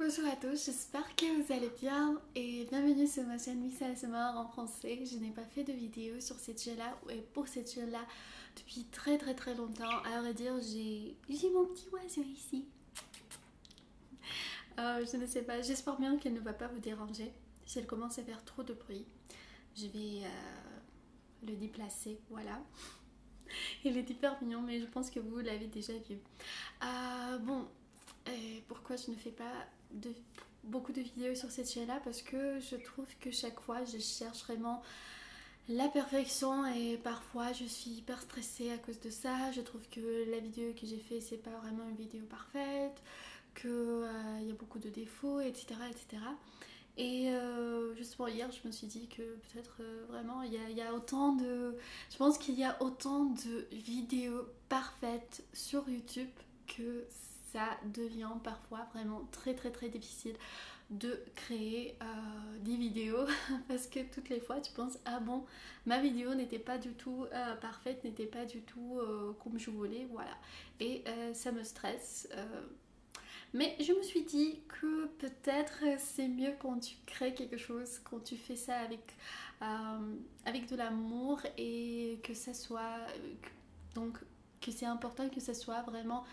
bonjour à tous, j'espère que vous allez bien et bienvenue sur ma chaîne Miss ASMR en français. Je n'ai pas fait de vidéo sur cette chaîne-là et pour cette chaîne-là depuis très longtemps. À vrai dire, j'ai mon petit oiseau ici. Je ne sais pas, j'espère bien qu'elle ne va pas vous déranger. Si elle commence à faire trop de bruit, je vais le déplacer, voilà. Il est hyper mignon, mais je pense que vous l'avez déjà vu. Pourquoi je ne fais pas beaucoup de vidéos sur cette chaîne-là? Parce que je trouve que chaque fois, je cherche vraiment la perfection et parfois je suis hyper stressée à cause de ça. Je trouve que la vidéo que j'ai fait, c'est pas vraiment une vidéo parfaite, qu'il y a beaucoup de défauts, etc. etc. Et justement hier je me suis dit que peut-être vraiment il y a autant de... Je pense qu'il y a autant de vidéos parfaites sur YouTube que ça devient parfois vraiment très difficile de créer des vidéos parce que toutes les fois tu penses ah bon ma vidéo n'était pas du tout parfaite, n'était pas du tout comme je voulais, voilà, et ça me stresse. Mais je me suis dit que peut-être c'est mieux quand tu crées quelque chose, quand tu fais ça avec de l'amour et que ça soit... donc que c'est important que ça soit vraiment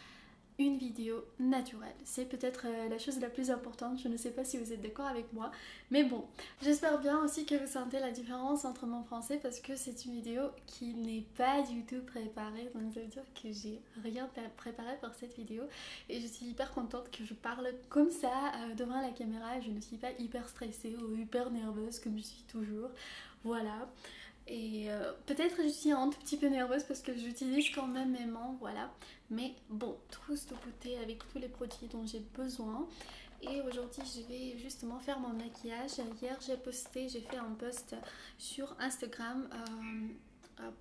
une vidéo naturelle. C'est peut-être la chose la plus importante, je ne sais pas si vous êtes d'accord avec moi, mais bon, j'espère bien aussi que vous sentez la différence entre mon français parce que c'est une vidéo qui n'est pas du tout préparée, donc ça veut dire que j'ai rien préparé pour cette vidéo et je suis hyper contente que je parle comme ça devant la caméra, je ne suis pas hyper stressée ou hyper nerveuse comme je suis toujours, voilà. Et peut-être je suis un tout petit peu nerveuse parce que j'utilise quand même mes mains, voilà. Mais bon, tout se côté avec tous les produits dont j'ai besoin. Et aujourd'hui, je vais justement faire mon maquillage. Hier, j'ai fait un post sur Instagram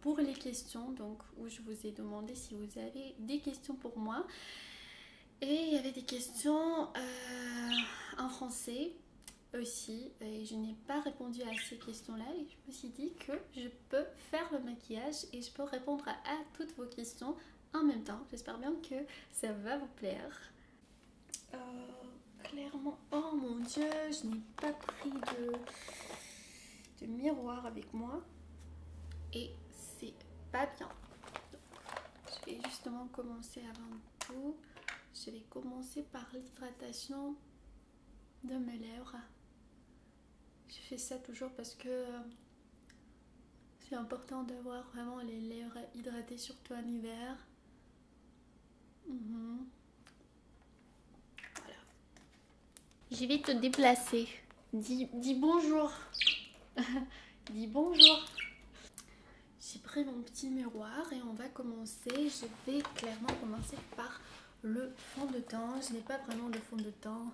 pour les questions, donc où je vous ai demandé si vous avez des questions pour moi. Et il y avait des questions en français aussi, et je n'ai pas répondu à ces questions-là et je me suis dit que je peux faire le maquillage et je peux répondre à toutes vos questions en même temps. J'espère bien que ça va vous plaire. Clairement, oh mon dieu, je n'ai pas pris de miroir avec moi et c'est pas bien. Donc, je vais justement commencer avant tout. Je vais commencer par l'hydratation de mes lèvres. Je fais ça toujours parce que c'est important d'avoir vraiment les lèvres hydratées, surtout en hiver. Voilà. Je vais te déplacer. Dis bonjour. Dis bonjour. J'ai pris mon petit miroir et on va commencer. Je vais clairement commencer par le fond de teint. Je n'ai pas vraiment de fond de teint.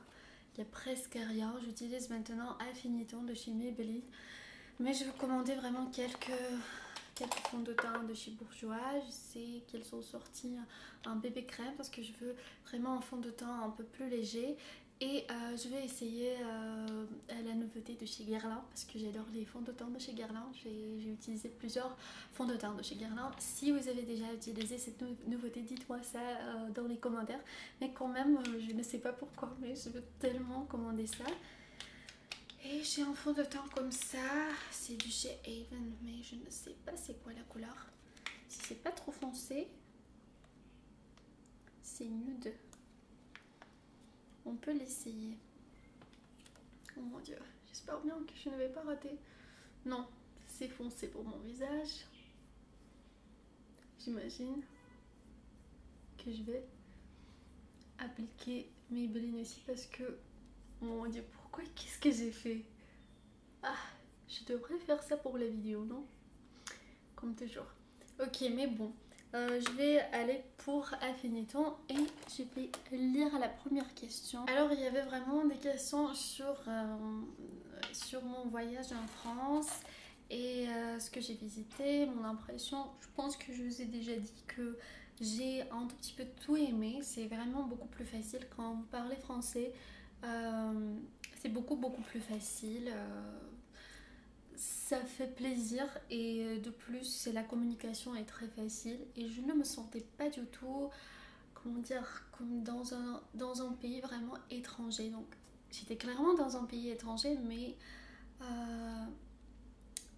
Il n'y a presque rien. J'utilise maintenant Infiniton de chez Maybelline. Mais je vais commander vraiment quelques fonds de teint de chez Bourjois. Je sais qu'ils sont sortis en bébé crème parce que je veux vraiment un fond de teint un peu plus léger. Et je vais essayer la nouveauté de chez Guerlain parce que j'adore les fonds de teint de chez Guerlain. J'ai utilisé plusieurs fonds de teint de chez Guerlain. Si vous avez déjà utilisé cette nouveauté, dites-moi ça dans les commentaires. Mais quand même, je ne sais pas pourquoi, mais je veux tellement commander ça. Et j'ai un fond de teint comme ça, c'est du chez Avon, mais je ne sais pas c'est quoi la couleur. Si c'est pas trop foncé, c'est nude. On peut l'essayer. Oh mon dieu, j'espère bien que je ne vais pas rater. Non, c'est foncé pour mon visage. J'imagine que je vais appliquer Maybelline aussi parce que... Oh mon dieu, pourquoi? Qu'est-ce que j'ai fait? Ah, je devrais faire ça pour la vidéo, non? Comme toujours. Ok, mais bon, je vais aller pour Infiniton et je vais lire la première question. Alors, il y avait vraiment des questions sur mon voyage en France et ce que j'ai visité, mon impression. Je pense que je vous ai déjà dit que j'ai un tout petit peu tout aimé. C'est vraiment beaucoup plus facile quand vous parlez français. C'est beaucoup plus facile. Ça fait plaisir et de plus la communication est très facile et je ne me sentais pas du tout, comment dire, comme dans un pays vraiment étranger. Donc j'étais clairement dans un pays étranger, mais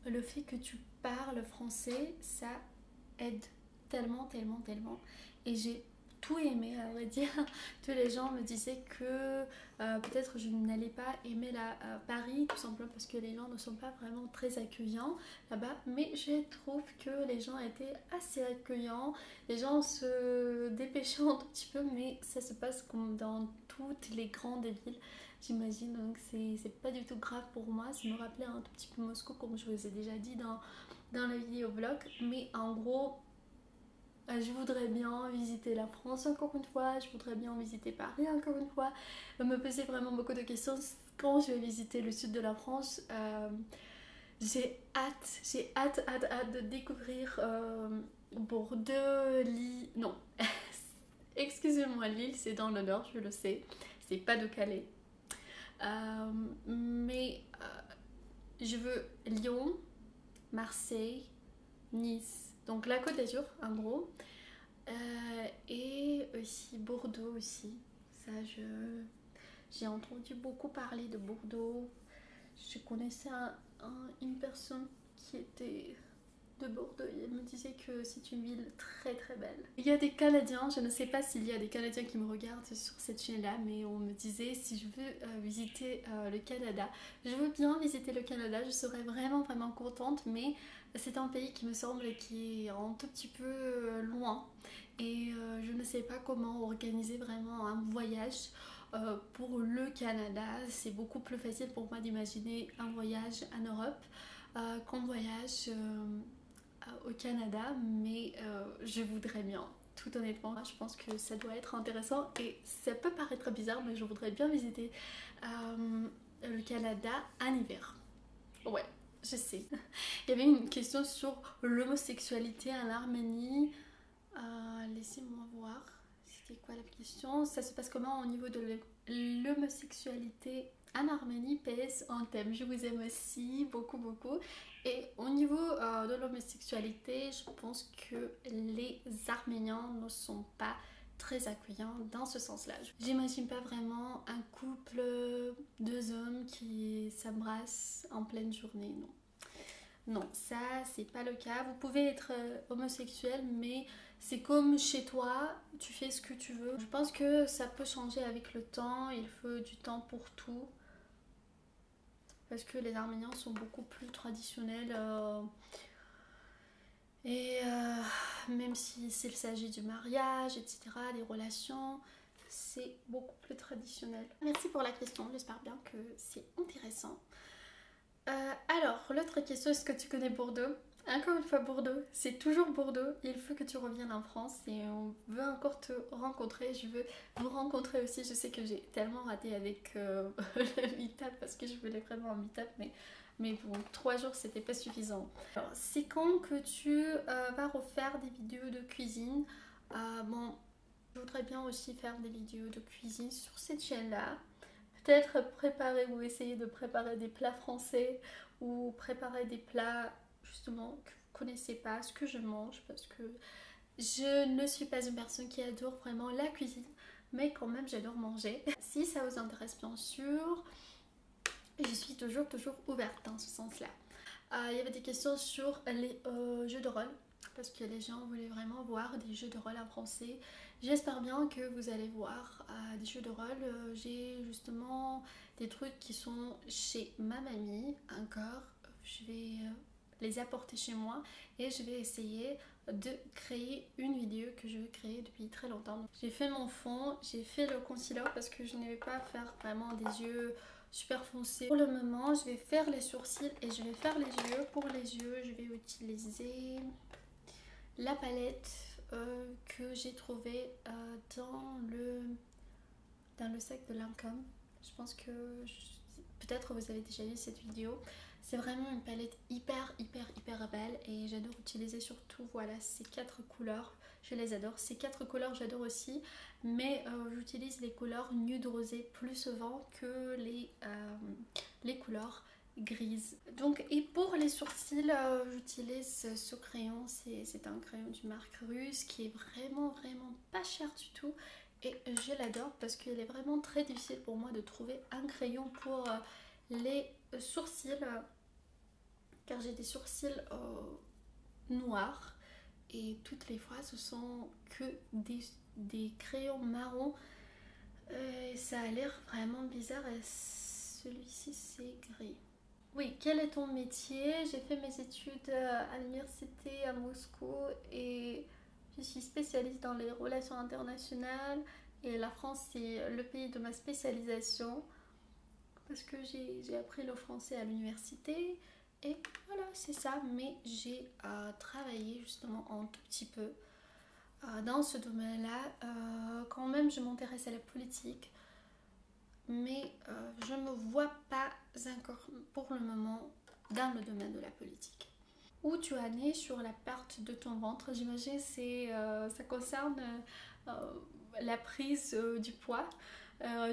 le fait que tu parles français, ça aide tellement, tellement, tellement. Et j'ai tout aimé, à vrai dire. Tous les gens me disaient que peut-être je n'allais pas aimer Paris, tout simplement parce que les gens ne sont pas vraiment très accueillants là-bas. Mais je trouve que les gens étaient assez accueillants. Les gens se dépêchaient un tout petit peu, mais ça se passe comme dans toutes les grandes villes, j'imagine. Donc c'est pas du tout grave pour moi. Ça me rappelait un tout petit peu Moscou, comme je vous ai déjà dit dans la vidéo vlog. Mais en gros, je voudrais bien visiter la France encore une fois, je voudrais bien visiter Paris encore une fois. Me poser vraiment beaucoup de questions quand je vais visiter le sud de la France. J'ai hâte de découvrir Bordeaux, Lille. Non, excusez-moi, Lille c'est dans le nord, je le sais, c'est pas de Calais. Mais je veux Lyon, Marseille, Nice, donc la Côte d'Azur en gros. Et aussi Bordeaux aussi. Ça, j'ai entendu beaucoup parler de Bordeaux. Je connaissais une personne qui était de Bordeaux et elle me disait que c'est une ville très très belle. Il y a des Canadiens, je ne sais pas s'il y a des Canadiens qui me regardent sur cette chaîne-là, mais on me disait si je veux visiter le Canada. Je veux bien visiter le Canada, je serais vraiment vraiment contente, mais c'est un pays qui me semble qui est un tout petit peu loin et je ne sais pas comment organiser vraiment un voyage. Pour le Canada, c'est beaucoup plus facile pour moi d'imaginer un voyage en Europe qu'un voyage au Canada, mais je voudrais bien. Tout honnêtement, je pense que ça doit être intéressant et ça peut paraître bizarre, mais je voudrais bien visiter le Canada en hiver. Ouais, je sais. Il y avait une question sur l'homosexualité en Arménie. Laissez-moi voir. C'était quoi la question? Ça se passe comment au niveau de l'homosexualité en Arménie? PS en thème. Je vous aime aussi beaucoup beaucoup. Et au niveau de l'homosexualité, je pense que les Arméniens ne sont pas très accueillants dans ce sens-là. J'imagine pas vraiment un couple, deux hommes qui s'embrassent en pleine journée, non. Non, ça c'est pas le cas. Vous pouvez être homosexuel, mais c'est comme chez toi, tu fais ce que tu veux. Je pense que ça peut changer avec le temps, il faut du temps pour tout. Parce que les Arméniens sont beaucoup plus traditionnels. Même s'il s'agit du mariage, etc., des relations, c'est beaucoup plus traditionnel. Merci pour la question, j'espère bien que c'est intéressant. Alors, l'autre question, est-ce que tu connais Bordeaux? Encore une fois, Bordeaux, c'est toujours Bordeaux. Il faut que tu reviennes en France et on veut encore te rencontrer. Je veux vous rencontrer aussi. Je sais que j'ai tellement raté avec le meet-up parce que je voulais vraiment un meet-up, mais bon, 3 jours c'était pas suffisant. Alors, c'est quand que tu vas refaire des vidéos de cuisine? Bon, je voudrais bien aussi faire des vidéos de cuisine sur cette chaîne-là. Peut-être préparer ou essayer de préparer des plats français ou préparer des plats justement que vous connaissez pas, ce que je mange, parce que je ne suis pas une personne qui adore vraiment la cuisine, mais quand même j'adore manger. Si ça vous intéresse bien sûr, je suis toujours ouverte dans ce sens-là. Il y avait des questions sur les jeux de rôle, parce que les gens voulaient vraiment voir des jeux de rôle en français. J'espère bien que vous allez voir des jeux de rôle. J'ai justement des trucs qui sont chez ma mamie encore. Je vais les apporter chez moi et je vais essayer de créer une vidéo que je veux créer depuis très longtemps. J'ai fait mon fond, j'ai fait le concealer parce que je ne vais pas faire vraiment des yeux super foncés. Pour le moment, je vais faire les sourcils et je vais faire les yeux. Pour les yeux, je vais utiliser la palette que j'ai trouvée dans le sac de Lancôme. Je pense que peut-être vous avez déjà vu cette vidéo. C'est vraiment une palette hyper belle et j'adore utiliser surtout voilà ces 4 couleurs. Je les adore. Ces 4 couleurs j'adore aussi, mais j'utilise les couleurs nude rosé plus souvent que les couleurs grises. Donc et pour les sourcils, j'utilise ce crayon. C'est un crayon du marque Russe qui est vraiment pas cher du tout et je l'adore parce qu'il est vraiment très difficile pour moi de trouver un crayon pour les sourcils, car j'ai des sourcils noirs et toutes les fois ce sont que des crayons marrons. Ça a l'air vraiment bizarre et celui-ci c'est gris. Oui, quel est ton métier? J'ai fait mes études à l'université à Moscou et je suis spécialiste dans les relations internationales et la France c'est le pays de ma spécialisation parce que j'ai appris le français à l'université et voilà c'est ça, mais j'ai travaillé justement un tout petit peu dans ce domaine-là. Quand même je m'intéresse à la politique mais je ne me vois pas encore pour le moment dans le domaine de la politique. Où tu as né sur la perte de ton ventre, j'imagine ça concerne la prise du poids.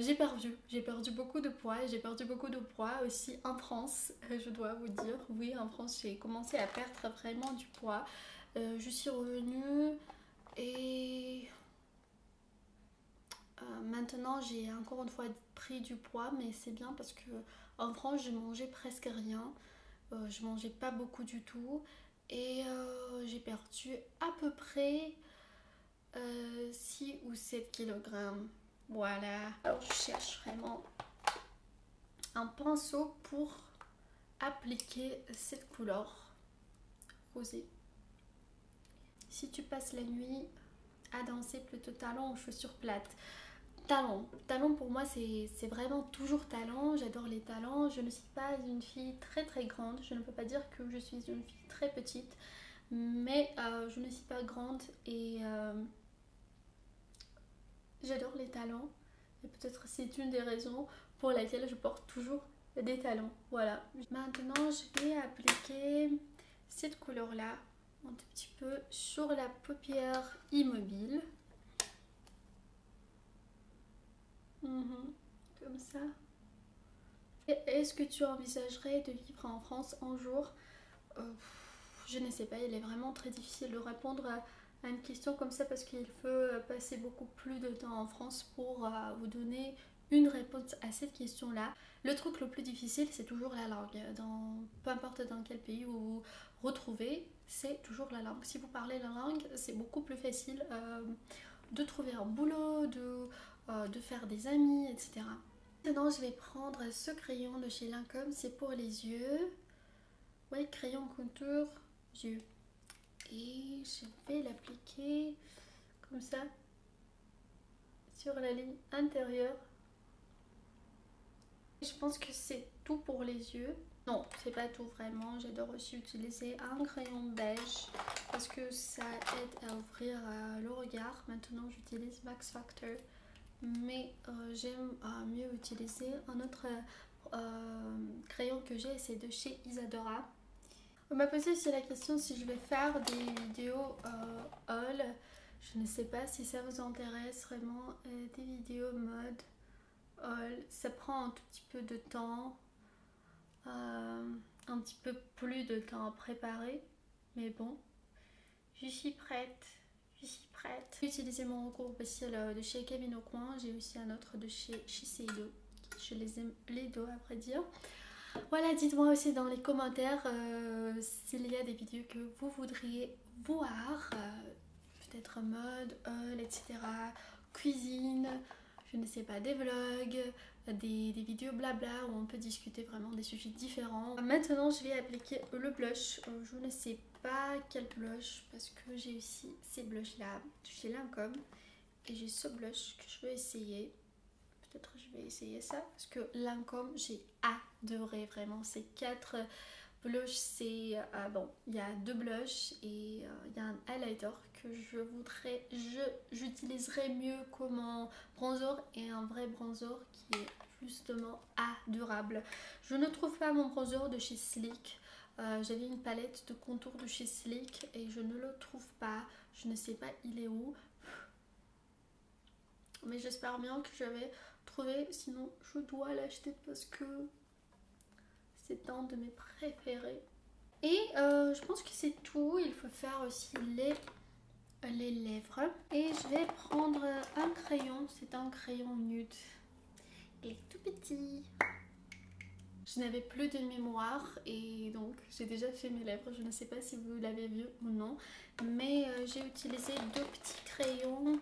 J'ai perdu beaucoup de poids, j'ai perdu beaucoup de poids aussi en France, je dois vous dire. Oui, en France j'ai commencé à perdre vraiment du poids. Je suis revenue et maintenant j'ai encore une fois pris du poids, mais c'est bien parce que en France je mangeais presque rien, je mangeais pas beaucoup du tout et j'ai perdu à peu près 6 ou 7 kilogrammes. Voilà. Alors je cherche vraiment un pinceau pour appliquer cette couleur rosée. Si tu passes la nuit à danser plutôt talons ou chaussures plates? Talons. Talons pour moi c'est vraiment toujours talons. J'adore les talons. Je ne suis pas une fille très très grande. Je ne peux pas dire que je suis une fille très petite. Mais je ne suis pas grande et j'adore les talons. Et peut-être c'est une des raisons pour laquelle je porte toujours des talons. Voilà. Maintenant je vais appliquer cette couleur là un tout petit peu sur la paupière immobile. Comme ça. Est-ce que tu envisagerais de vivre en France un jour? Je ne sais pas, il est vraiment très difficile de répondre à une question comme ça parce qu'il faut passer beaucoup plus de temps en France pour vous donner une réponse à cette question-là. Le truc le plus difficile, c'est toujours la langue. Peu importe dans quel pays vous vous retrouvez, c'est toujours la langue. Si vous parlez la langue, c'est beaucoup plus facile de trouver un boulot, de faire des amis, etc. Maintenant, je vais prendre ce crayon de chez Lancôme, c'est pour les yeux. Ouais, crayon contour, yeux. Et je vais l'appliquer comme ça sur la ligne intérieure. Je pense que c'est tout pour les yeux. Non, c'est pas tout vraiment. J'adore aussi utiliser un crayon beige parce que ça aide à ouvrir le regard. Maintenant, j'utilise Max Factor. Mais j'aime mieux utiliser un autre crayon que j'ai, c'est de chez Isadora. On m'a posé aussi la question si je vais faire des vidéos haul. Je ne sais pas si ça vous intéresse vraiment, des vidéos mode haul. Ça prend un tout petit peu de temps, un petit peu plus de temps à préparer, mais bon, je suis prête. Je suis prête. J'ai utilisé mon recours facial de chez Kevin Aucoin. J'ai aussi un autre de chez Shiseido. Je les aime les deux à vrai dire. Voilà, dites-moi aussi dans les commentaires s'il y a des vidéos que vous voudriez voir. Peut-être mode, haul, etc. Cuisine, je ne sais pas, des vlogs, des vidéos blabla où on peut discuter vraiment des sujets différents. Maintenant, je vais appliquer le blush. Je ne sais pas quel blush parce que j'ai aussi ces blushs là chez Lancôme et j'ai ce blush que je vais essayer. Peut-être je vais essayer ça parce que Lancôme j'ai adoré vraiment ces 4 blushs. C'est bon, il y a 2 blushs et il y a un highlighter que j'utiliserai mieux comme un bronzer et un vrai bronzer qui est justement adorable. Je ne trouve pas mon bronzer de chez Sleek. J'avais une palette de contours de chez Sleek et je ne le trouve pas. Je ne sais pas il est où. Mais j'espère bien que je vais trouver. Sinon je dois l'acheter parce que c'est un de mes préférés. Et je pense que c'est tout. Il faut faire aussi les les lèvres. Et je vais prendre un crayon, c'est un crayon nude. Il est tout petit. Je n'avais plus de mémoire et donc j'ai déjà fait mes lèvres. Je ne sais pas si vous l'avez vu ou non. Mais j'ai utilisé deux petits crayons.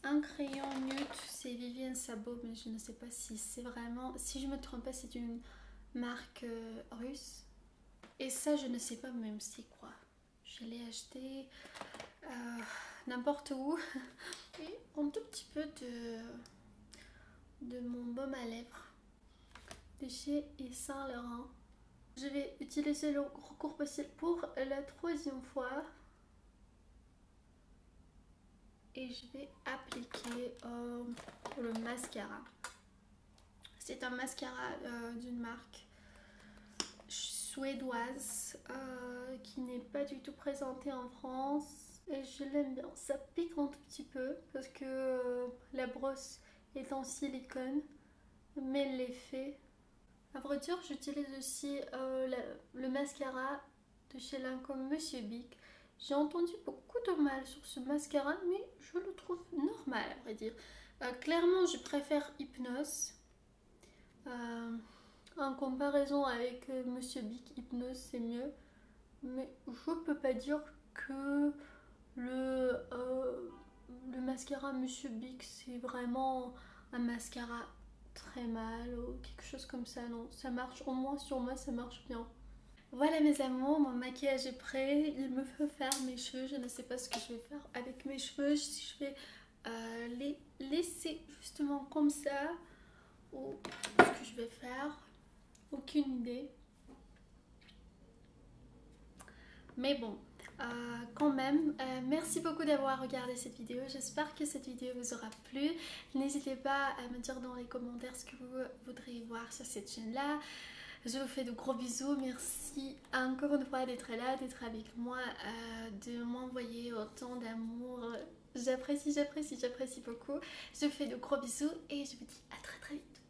Un crayon nude, c'est Vivienne Sabot, mais je ne sais pas si c'est vraiment... Si je me trompe pas, c'est une marque russe. Et ça, je ne sais pas même c'est quoi. Je l'ai acheté n'importe où. Et un tout petit peu de mon baume à lèvres de chez Yves Saint Laurent. Je vais utiliser le recours possible pour la troisième fois. Et je vais appliquer le mascara. C'est un mascara d'une marque suédoise qui n'est pas du tout présentée en France. Et je l'aime bien. Ça pique un tout petit peu parce que la brosse est en silicone. Mais l'effet... À vrai dire, j'utilise aussi le mascara de chez Lancôme Monsieur Bic. J'ai entendu beaucoup de mal sur ce mascara, mais je le trouve normal, à vrai dire. Clairement, je préfère Hypnose. En comparaison avec Monsieur Bic, Hypnose, c'est mieux. Mais je peux pas dire que le mascara Monsieur Bic, c'est vraiment un mascara très mal ou quelque chose comme ça. Non, ça marche, au moins sur moi, ça marche bien. Voilà mes amours, mon maquillage est prêt. Il me faut faire mes cheveux. Je ne sais pas ce que je vais faire avec mes cheveux. Si je vais les laisser justement comme ça ou ce que je vais faire, aucune idée. Mais bon, quand même, merci beaucoup d'avoir regardé cette vidéo. J'espère que cette vidéo vous aura plu. N'hésitez pas à me dire dans les commentaires ce que vous voudriez voir sur cette chaîne-là. Je vous fais de gros bisous. Merci encore une fois d'être là, d'être avec moi, de m'envoyer autant d'amour. J'apprécie, j'apprécie, j'apprécie beaucoup. Je vous fais de gros bisous et je vous dis à très très vite.